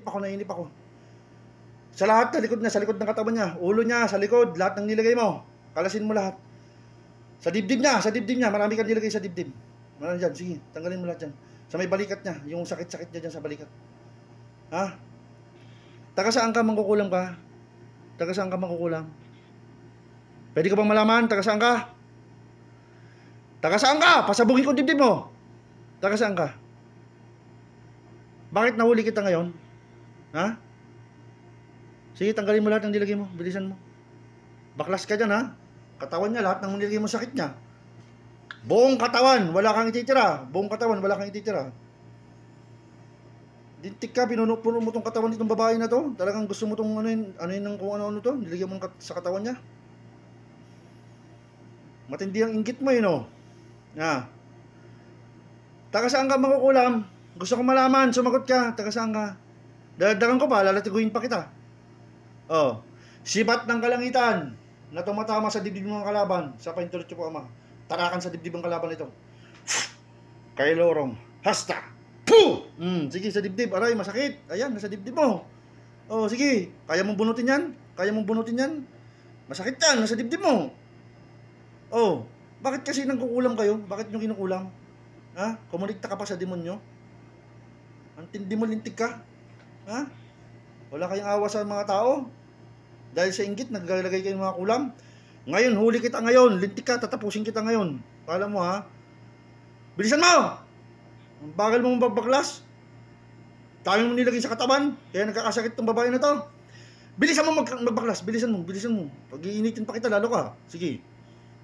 naiinip ako. Sa lahat, sa likod ng katawan niya, ulo niya, sa likod, lahat ng nilagay mo. Kalasin mo lahat. Sa dibdib niya, marami kang nilagay sa dibdib. Marami dyan, sige, tanggalin mo lahat dyan. Sa may balikat niya, yung sakit-sakit niya dyan sa balikat. Ha? Taga saan ka, mangkukulam ka? Taga saan ka mangkukulam? Pwede ka bang malaman, taga saan ka? Taga saan ka? Pasabugin ko dibdib mo. Taga saan ka? Bakit nahuli kita ngayon? Ha? Sige, tanggalin mo lahat ng nilagay mo. Bilisan mo. Baklas ka dyan, ha? Katawan niya, lahat ng nilagay mo sakit niya. Buong katawan, wala kang ititira. Buong katawan, wala kang ititira. Dintik ka, pinuno mo tong katawan nitong babae na to. Talagang gusto mo tong ano yun kung ano to. Nilagay mo sa katawan niya. Matindi ang inggit mo, no? Ha? Taga saan ka makukulam? Gusto ko malaman, sumagot ka. Taga saan ka? Dadagan ko pa, lalatiguin pa kita. Oh, sibat ng kalangitan na tumatama sa dibdib ng kalaban sa paintulot po ama. Tarakan sa dibdib ng kalaban ito. Kay lorong. Hasta. Puh! Sige, sa dibdib. Aray, masakit. Ayan, nasa dibdib mo. Oh, sige. Kaya mong bunutin yan? Kaya mong bunutin yan? Masakit yan, nasa dibdib mo. Oh, bakit kasi nangkukulam kayo? Bakit nyo kinukulam? Ha? Kumulikta ka pa sa demonyo? Ang tindi mo, lintik ka? Ha? Wala kayong awa sa mga tao? Dahil sa inggit, naglalagay kayo ng mga kulam. Ngayon, huli kita ngayon. Lintik ka, tatapusin kita ngayon. Alam mo, ha? Bilisan mo! Ang bagal mong magbaklas. Tayo mo nilagay sa katawan. Kaya nagkakasakit tong babae na to. Bilisan mo magbaklas. Bilisan mo. Pag-iinitin pa kita, lalo ka. Sige.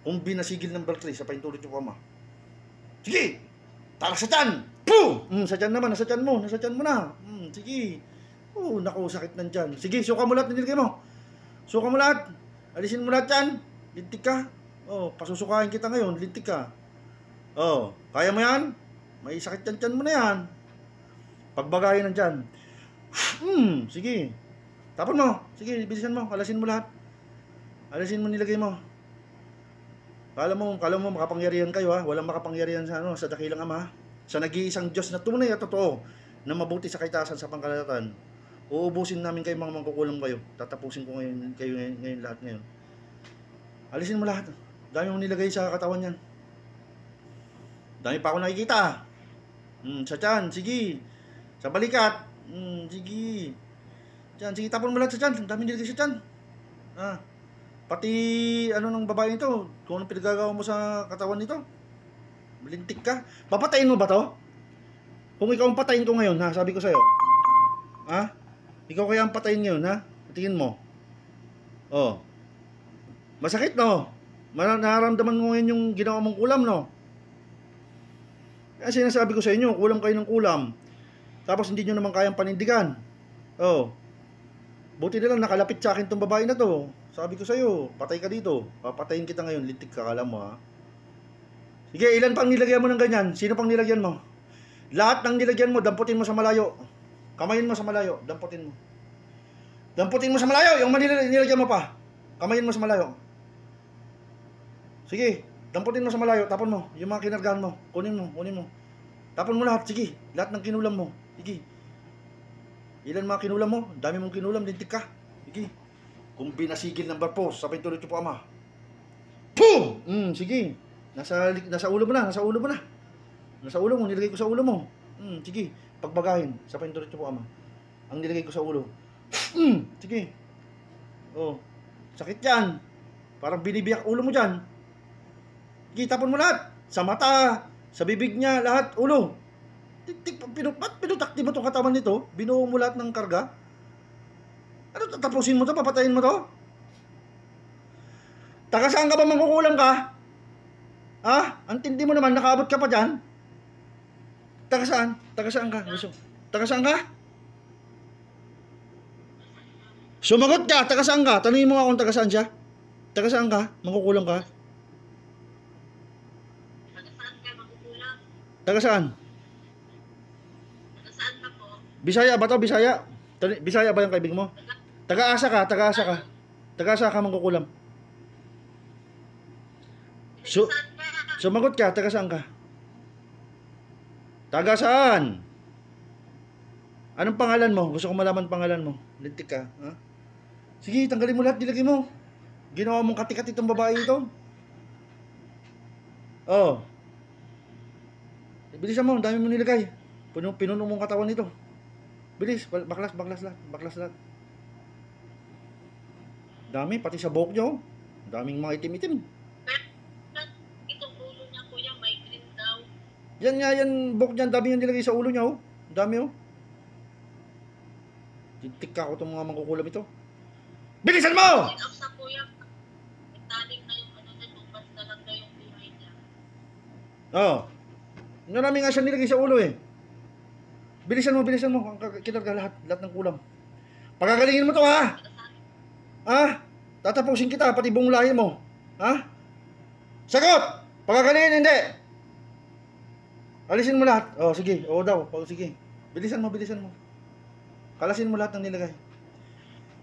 Kung binasigil ng Berkeley sa paintulot yung kama. Sige! Tarak sa tiyan! Puh! Sa tiyan naman. Nasa tiyan mo na. Sige. Oh, naku, sakit ng tiyan. Sige, suka mo lahat ng nilagay mo. Suka mo lahat. Alisin mo lahat yan. Lintik ka. Oh, pasusukahin kita ngayon. Lintik ka. Oh, kaya mo yan? May sakit yan tiyan mo na yan. Pagbagayin ng tiyan. Sige. Tapon mo. Sige, bilisan mo. Alasin mo lahat. Alisin mo nilagay mo. Kala mo makapangyarihan kayo, ha? Walang makapangyarihan sa dakilang ama. Sa nag-iisang Diyos na tunay at totoo na mabuti sa kaitasan sa pangkalahatan. Uubusin namin kayo mga mangkukulam kayo. Tatapusin ko ngayon lahat ngayon. Alisin mo lahat. Dami mong nilagay sa katawan yan. Dami pa ako nakikita. Sa tiyan, sige. Sa balikat. Sige. Tiyan, sige, tapon mo lahat sa tiyan. Dami nilagay sa tiyan. Pati ng babae nito, kung anong pinagagawa mo sa katawan nito. Malintik ka. Papatayin mo ba to? Kung ikaw ang patayin ko ngayon, ha? Sabi ko sa'yo. Ha? Ikaw kaya ang patayin ngayon, ha? Tingin mo. Oh. Masakit, no? Nararamdaman mo ngayon yung ginawa mong kulam, no? Kaya sinasabi ko sa inyo, kulam kayo ng kulam. Tapos hindi nyo naman kayang panindigan. Oh. Buti na lang nakalapit sa akin tong babae na to. Sabi ko sa'yo, patay ka dito. Papatayin kita ngayon, lintik ka, kala mo, ha? Sige, ilan pang nilagyan mo ng ganyan? Sino pang nilagyan mo? Lahat ng nilagyan mo, damputin mo sa malayo. Kamayin mo sa malayo, damputin mo. Damputin mo sa malayo, yung nilagyan mo pa. Kamayin mo sa malayo. Sige, damputin mo sa malayo, tapon mo. Yung mga kinargahan mo, kunin mo. Tapon mo lahat, sige. Lahat ng kinulam mo, sige. Ilan mga kinulam mo? Dami mong kinulam, lintik ka. Sige. Kung binasigil ng barpos, sa paintulot po ama. Puh! Sige. Nasa ulo mo na. Nasa ulo mo, nilagay ko sa ulo mo. Sige. Pagbagahin sa paintulot po ama. Ang nilagay ko sa ulo. Sige. Oh. Sakit yan. Parang binibiyak ulo mo dyan. Sige, tapon mo lahat. Sa mata, sa bibig niya, lahat, ulo. Pinutakti mo itong katawan nito? Binuo mo lahat ng karga? Ano, tatapusin mo to? Papatayin mo to? Taga saan ka ba mangkukulam ka? Ha? Antindi mo naman, nakaabot ka pa dyan? Taga saan? Taga saan ka? Taga saan ka? Sumagot ka, taga saan ka? Tanungin mo nga kung taga saan siya. Taga saan ka? Mangkukulam ka? Taga saan ka mangkukulam? Taga saan? Taga saan ka po? Bisaya ba to? Bisaya? Bisaya ba yung kaibig mo? Taga-asa ka, taga-asa ka. Taga-asa ka mangkukulam. Sumagot ka, taga saan ka? Taga saan? Anong pangalan mo? Gusto ko malaman pangalan mo. Lintik ka, ha? Sige, tanggalin mo lahat, dilagay mo. Ginawa mong katikat itong babae ito. Oh. Bilisan mo, ang dami mo nilagay. Pinuno mong katawan nito. Bilis, baklas lahat. Dami, pati sa buhok nyo. Daming mga itim-itim. Itong ulo niya, kuya, may green daw. Yan nga, yan, buhok niya, dami yung nilagay sa ulo niya, oh. Dami, oh. Tintik ka ko itong mga mangkukulam ito. Bilisan mo! Check up sa kuya. Taling na yung ano na, tupas na lang na yung buhay niya. Oh. Marami nga siya nilagay sa ulo, eh. Bilisan mo. Kinarga lahat ng kulam. Pagagalingin mo to, ha? Ha? Tatapusin kita, pati buong lahi mo. Ha? Sagot! Pagagalingin, hindi. Alisin mo lahat. Oh, sige. Oo daw. Oh, sige. Bilisan mo. Kalasin mo lahat ng nilagay.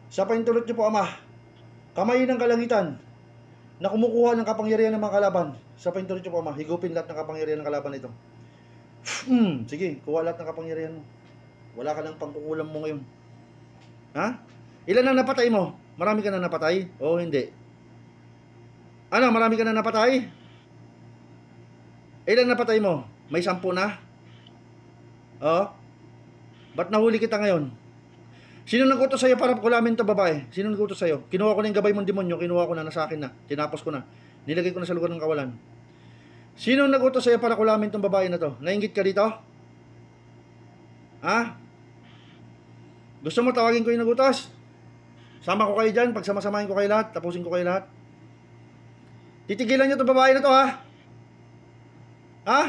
Sa paintulot niyo po, Ama, kamay ng kalangitan na kumukuha ng kapangyarihan ng mga kalaban. Sa paintulot niyo po, Ama, higupin lahat ng kapangyarihan ng kalaban ito. Sige, kuha lahat ng kapangyarihan mo. Wala ka ng pangkukulam mo ngayon. Ha? Ilan ang napatay mo? Marami ka na napatay? O hindi? Ano, marami ka na napatay? Ilan napatay mo? May 10 na? O? Ba't nahuli kita ngayon? Sino nag-utos sa'yo para kulamin ito, babae? Sino nag-utos sa'yo? Kinuha ko na yung gabay mong demonyo, kinuha ko na, nasa akin na. Tinapos ko na. Nilagay ko na sa lugar ng kawalan. Sino nag-utos sa'yo para kulamin itong babae na to? Nainggit ka dito? Ha? Gusto mo tawagin ko yung nag-utos? Sama ko kayo dyan, pagsamasamahin ko kayo lahat, tapusin ko kayo lahat. Titigilan nyo itong babae na to, ha? Ha?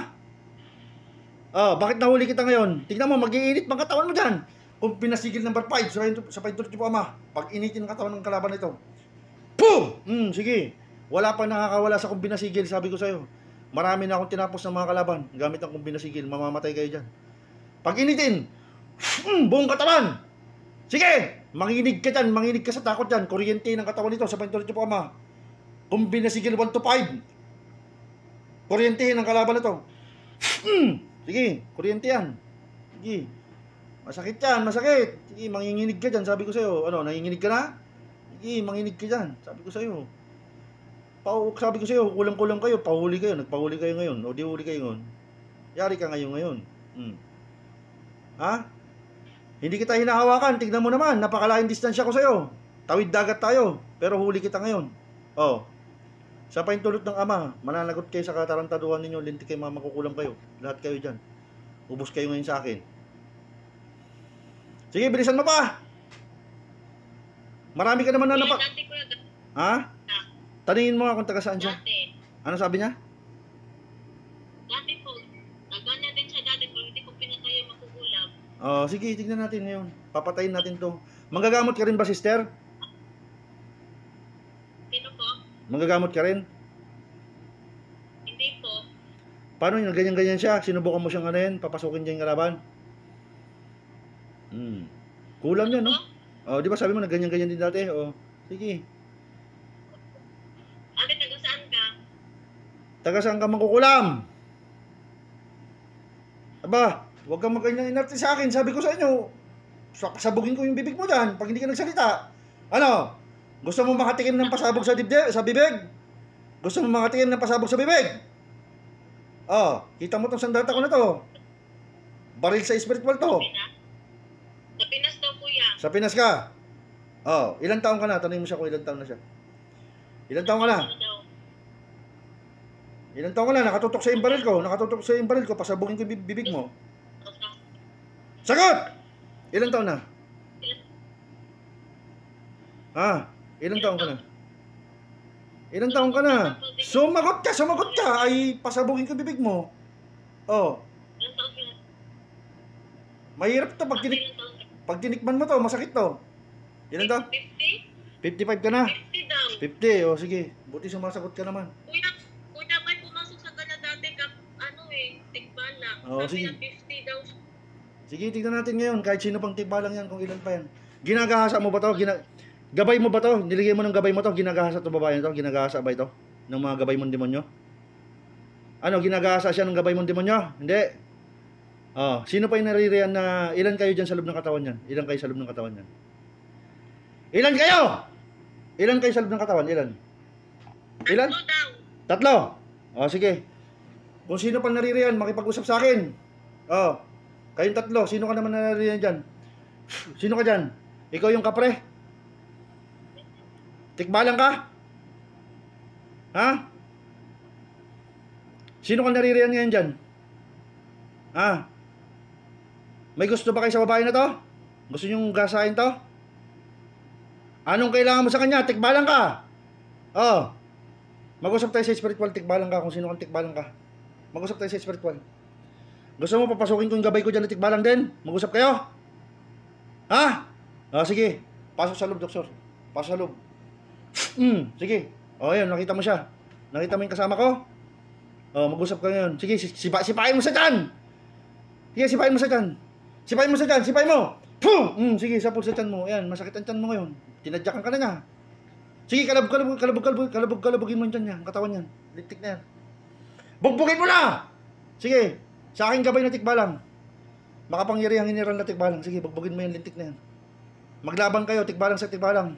Oh, bakit nahuli kita ngayon? Tignan mo, mag-iinit pang katawan mo dyan. Kung pinasigil number 5 sa paintulot niyo po, Ama, pag initin ng katawan ng kalaban nito. Puh! Sige. Wala pa nakakawala sa kung pinasigil, sabi ko sa'yo. Marami na akong tinapos ng mga kalaban gamit ang kung pinasigil, mamamatay kayo dyan. Pag initin, buong katawan. Sige, manginig ka dyan, manginig ka sa takot dyan. Kuryente ng katawan nito sa paintulot niyo po, Ama. Kung pinasigil 1 to 5. Kuryente ng kalaban nito. Sige, kuryente yan. Sige. Masakit yan, masakit. Sige, manginginig ka dyan, sabi ko sa'yo. Ano, nanginginig ka na? Sige, manginig ka dyan, sabi ko sa'yo. Sabi ko sa'yo, kulang-kulang kayo, pahuli kayo, nagpahuli kayo ngayon, o di huli kayo ngayon. Yari ka ngayon. Ha? Hindi kita hinahawakan, tignan mo naman, napakalaking distansya ko sa'yo. Tawid dagat tayo, pero huli kita ngayon. Oh. Sa paintulot ng Ama, mananagot kayo sa katarantaduhan ninyo, lintik kayo, makukulam kayo. Lahat kayo dyan. Ubus kayo ngayon sa akin. Sige, bilisan mo pa. Marami ka naman na Dati, kuya, Ha? Taningin mo nga kung taga saan siya. dati. Ano sabi niya? Dati po, ganyan din siya dati, pero hindi ko pinatay yung makukulam. Oh, sige, tignan natin ngayon. Papatayin natin to. Manggagamot ka rin ba, sister? Sino po? Manggagamot ka rin? Hindi po. Paano yun? Ganyan-ganyan siya? Sinubukan mo siyang ano yan? Papasukin niya yung kalaban? Kulam yan, no? Oh, di ba sabi mo na ganyan-ganyan din dati? Oh, sige. Ate, taga saan ka? Taga saan ka mangkukulam? Aba, huwag kang maganyang inarte sa akin. Sabi ko sa inyo, pasabugin ko yung bibig mo dyan pag hindi ka nagsalita. Ano? Gusto mo makatikim ng pasabog sa bibig? Gusto mo makatikim ng pasabog sa bibig? Oh, kita mo tong sandata ko na to. Baril sa spiritual to. Sa Pinas daw, kuya. Sa Pinas ka? Oh, ilang taon ka na? Tanungin mo siya kung ilang taon na siya. Ilang taon ka na? Ano daw? Ilang taon ka na? Nakatutok sa yung baril ko. Nakatutok sa yung baril ko. Pasabugin ko yung bibig mo. Sagot! Ilang taon na? Ha? Ilang taon ka na? Ilang taon ka na? Sumagot ka! Ay, pasabugin ko yung bibig mo. Oh, Ilang taon ka? mahirap to pag tinikman mo to, masakit to. Ilan to? 50? 55 ka na? 50 daw. 50, oh sige. Buti sumasagot ka naman. Kuya, may pumasok sa kanya dati tigbala. Oo, Sabi sige. na 50 daw. Sige, tignan natin ngayon. Kahit sino pang tibalang yan, kung ilan pa yan. Ginagahasa mo ba to? Gabay mo ba to? Niligay mo ng gabay mo to? Ginagahasa to babae to? Ginagahasa ba ito? Ng mga gabay mong demonyo? Ano, ginagahasa siya ng gabay mong demonyo? Hindi. Oh, sino pa yung naririyan na ilan kayo dyan sa loob ng katawan niyan? Ilan kayo sa loob ng katawan niyan? Ilan kayo? Ilan kayo sa loob ng katawan? Ilan? Ilan? Tatlo daw. Tatlo. Oh, sige. Kung sino pang naririyan, makipag-usap sa akin. Oh, kayong tatlo, sino ka naman naririyan dyan? Sino ka dyan? Ikaw yung kapre? Tikbalang ka? Ha? Sino ka naririyan ngayon dyan? Ha? May gusto ba kayo sa babae na to? Gusto nyong gasahin to? Anong kailangan mo sa kanya? Tikbalang ka? Oh. Mag-usap tayo sa spiritual, tikbalang ka kung sino kang tikbalang ka. Mag-usap tayo sa spiritual. Gusto mo papasukin ko yung gabay ko dyan na tikbalang din? Mag-usap kayo? Ha? Oh, sige. Pasok sa loob, doktor. Pasok sa loob. Sige. Oh, yan. Nakita mo siya. Nakita mo yung kasama ko? Oh, mag-usap ka ngayon. Sige, sipain mo sa tiyan. Sige, sipain mo sa tiyan. Sipain mo sa tiyan. Sipain mo. Pum! Sige, sapul sa tiyan mo. Yan, masakit ang tiyan mo ngayon. Tinadyakan ka na niya. Sige, kalabugin mo yung tiyan niya. Ang katawan niyan. Lintik na yan. Bugbugin mo na! Sige, sa aking gabay na tikbalang. Makapangyarihang hiniral na tikbalang. Sige, bugbugin mo yung lintik na yan. Maglaban kayo, tikbalang sa tikbalang.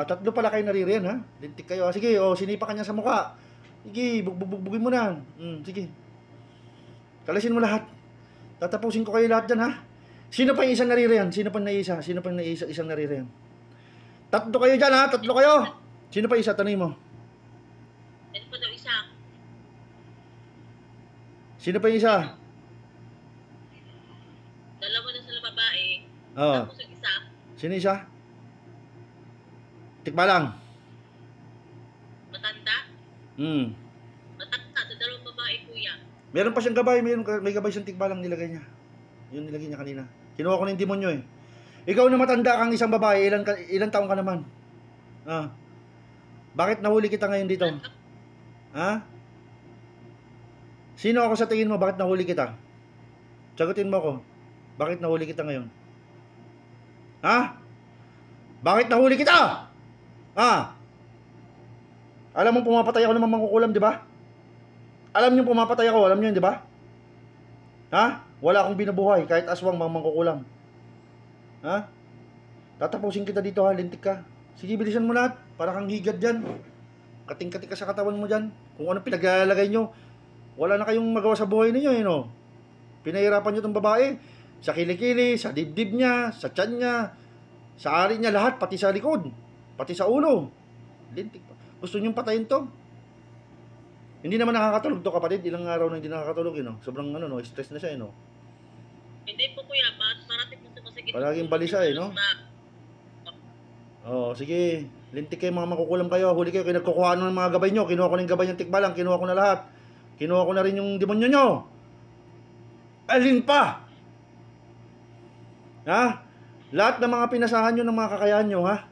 Tatlo pala kayo naririyan, ha? Lintik kayo. Sige, sinipa ka niya sa mukha. Sige, bugbugin mo na. Sige. Kalasin mo lahat. Tatapusin ko kayo lahat dyan, ha? Sino pa yung isang naririyan? Sino pa naisa? Sino pa isang naririyan? Tatlo kayo dyan, ha? Tatlo kayo. Sino pa isa? Tanay mo. Ano pa daw isa? Sino pa yung isa? Dalawa na sila babae. Oo. Tapos yung isa. Sino isa? Tikbalang. Matanda. Matanda sa dalawang babae, kuya. Meron pa siyang gabay. May gabay siyang tikbalang nilagay niya. Yun nilagay niya kanina. Kinuha ko na yung demonyo eh. Ikaw na matanda kang isang babae. Ilan taong ka naman? Bakit nahuli kita ngayon dito? Ha? Sino ako sa tingin mo? Bakit nahuli kita? Sagutin mo ako. Bakit nahuli kita ngayon? Ha? Bakit nahuli kita? Alam mo pumapatay ako ng mga mangkukulam, di ba? Alam niyo pumapatay ako, alam niyo, di ba? Ha? Wala akong binubuhay kahit aswang mga mangkukulam. Ha? Tatapusin kita dito, ha? Lintik ka. Sige, bilisan mo lahat. Para kang higad dyan. Kating-kating ka sa katawan mo dyan. Kung ano pinaglalagay nyo. Wala na kayong magawa sa buhay ninyo, eh, no? Pinahirapan nyo itong babae. Sa kilikili, sa dibdib niya, sa tiyan niya, sa ari niya, lahat. Pati sa likod. Pati sa ulo. Lintik pa. Gusto nyo patayin to? Hindi naman nakakatulog to, kapatid. Ilang araw na hindi nakakatulog, eh, no? Sobrang, stress na siya, eh, no? Hindi po, kuya. Parating mo sa masakit. Palaging balisa, eh, no? Sige. Lintik kayo, mga makukulam kayo. Huli kayo, kinagkukuhaan ng mga gabay nyo. Kinuha ko na yung gabay ng tikbalang. Kinuha ko na lahat. Kinuha ko na rin yung demonyo nyo. Alin pa? Ha? Lahat ng mga pinasahan nyo ng mga kakayahan nyo, ha?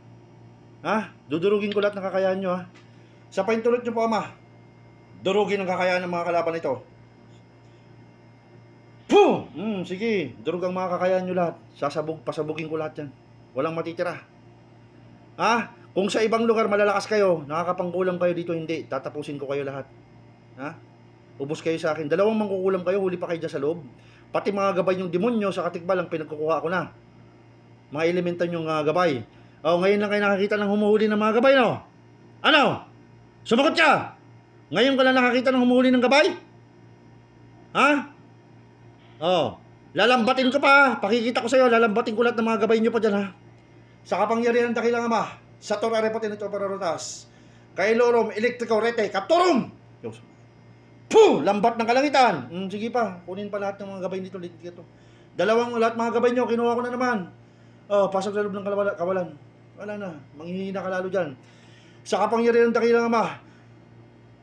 Ha? Dudurugin ko lahat ng kakayahan nyo, ha? Sa paintulot nyo po, ama. Durugin ang kakayahan ng mga kalaban ito. Puh! Sige. Durug ang mga kakayahan nyo lahat. Pasabugin ko lahat yan. Walang matitira. Ha? Kung sa ibang lugar malalakas kayo, nakakapangkulam kayo dito, hindi. Tatapusin ko kayo lahat. Ha? Ubos kayo sa akin. Dalawang mangkukulam kayo, huli pa kayo dyan sa loob. Pati mga gabay yung demonyo sa katikbalang pinagkukuha ko na. Mga elementan yung gabay. Ngayon lang kayo nakakita ng humuhuli ng mga gabay, no? Ano? Sumagot ka! Ngayon ka lang nakakita ng humuhuli ng gabay? Ha? Lalambatin ko pa. Pakikita ko sa'yo, lalambatin ko lahat ng mga gabay nyo pa dyan, ha? Sa kapangyarihan ng dakilang ama, sa torare po tinito pararotas, kay Lorom, elektriko, rete, kaptorum! Puh! Lambat ng kalangitan! Sige pa, kunin pa lahat ng mga gabay nito. Dalawang lahat mga gabay nyo, kinuha ko na naman. Pasok sa loob ng kawalan. Wala na, manghihina ka lalo dyan. Sa kapangyarihan ng dakilang ama,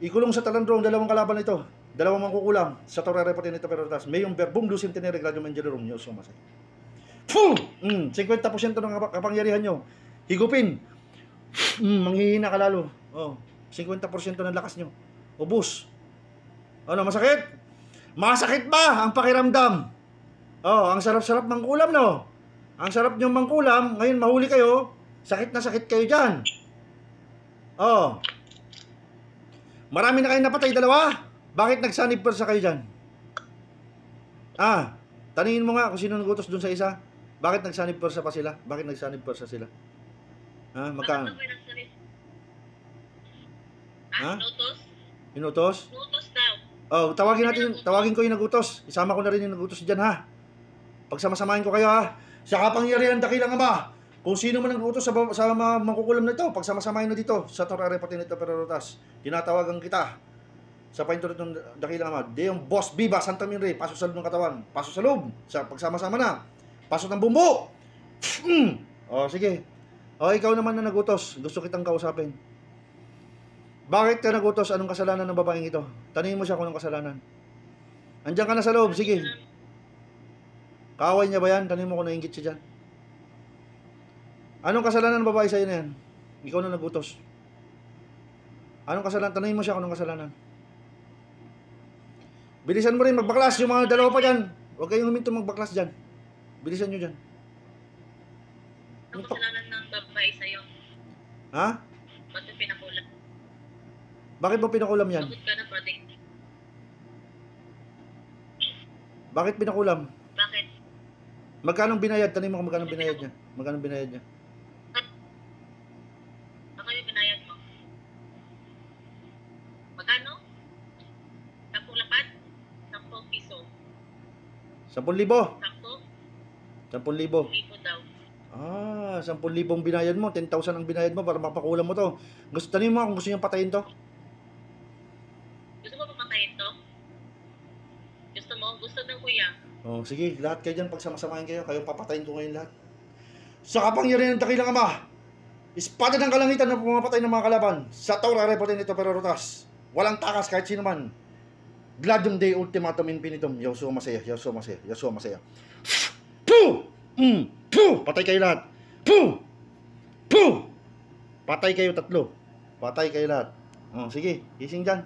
ikulong sa talandrong dalawang kalaban nito. Dalawang mangkukulam sa torare po tinito pararotas. May yung verbum lucem tenere gradium angelorum nyo sumasay. Puh! 50% ng kapangyarihan nyo. Higupin. Manghihina ka lalo. 50% ng lakas nyo. Ubus. Ano, masakit? Masakit ba ang pakiramdam? Ang sarap-sarap mangkulam, no? Ang sarap nyo mangkulam. Ngayon, mahuli kayo. Sakit na sakit kayo dyan. Marami na kayo napatay, dalawa. Bakit nagsanib pa sa kayo dyan? Tanungin mo nga kung sino nagutos dun sa isa. Bakit nagsanib pwersa pa sila? Bakit nagsanib pwersa sila? Magkano? Bakit ako nagsalit? Ha? Inutos? Inutos? Inutos daw. Tawagin ko yung nagutos. Isama ko na rin yung nagutos dyan, ha? Pagsamasamahin ko kayo, ha? Sa kapangyarihan dakilang Ama, kung sino man nagutos sa mga mangkukulam na ito, pagsamasamahin na dito sa Torare pati nito Perotas, tinatawagan kita sa paintulot ng dakilang Ama. Di yung boss Biba Santa Mirre, pasok sa loob ng katawan, pasok sa loob, sa pagsama-sama na, pasok ng bumbo. Sige. Ikaw naman na nagutos, gusto kitang kausapin. Bakit ka nagutos? Anong kasalanan ng babaeng ito? Tanungin mo siya kung anong kasalanan. Andiyan ka na sa loob, sige. Kaaway niya ba yan? Tanungin mo kung nainggit siya dyan. Anong kasalanan ng babae sa'yo na yan? Ikaw na nagutos. Anong kasalanan? Tanungin mo siya kung anong kasalanan. Bilisan mo rin magbaklas yung mga dalawa pa dyan. Huwag kayong huminto magbaklas dyan. Bilisan nyo dyan. Ang kasalanan ng babae sa'yo. Ha? Ba't yung pinakulam? Bakit mo pinakulam yan? Bakit ka na pwedeng? Bakit pinakulam? Bakit? Magkano binayad? Tanungin mo kung magkano binayad niya. Magkano binayad niya? Ako yung binayad mo. Magkano? 10 lapat? 10 piso. 10,000? 10? 10,000. Libo daw. 10,000 binayad mo. 10,000 ang binayad mo para mapakulam mo to. Tanungin mo kung gusto niyang patayin to. Gusto mo papatayin to? Gusto mo? Gusto ng kuya. Sige, lahat kayo dyan, pagsamasamahin kayo, kayo papatayin ko ngayon lahat. Sa kapangyarihan ng dakilang Ama, espada ng kalangitan na pumapatay ng mga kalaban, sa Torare pati nito Perotas, walang takas kahit sino man. Gladium Dei Ultimatum Infinitum, Yeshua Masaya, Yeshua Masaya, Yeshua Masaya. Puh! Puh! Patay kayo lahat. Puh! Puh! Patay kayo tatlo. Patay kayo lahat. Sige, gising dyan.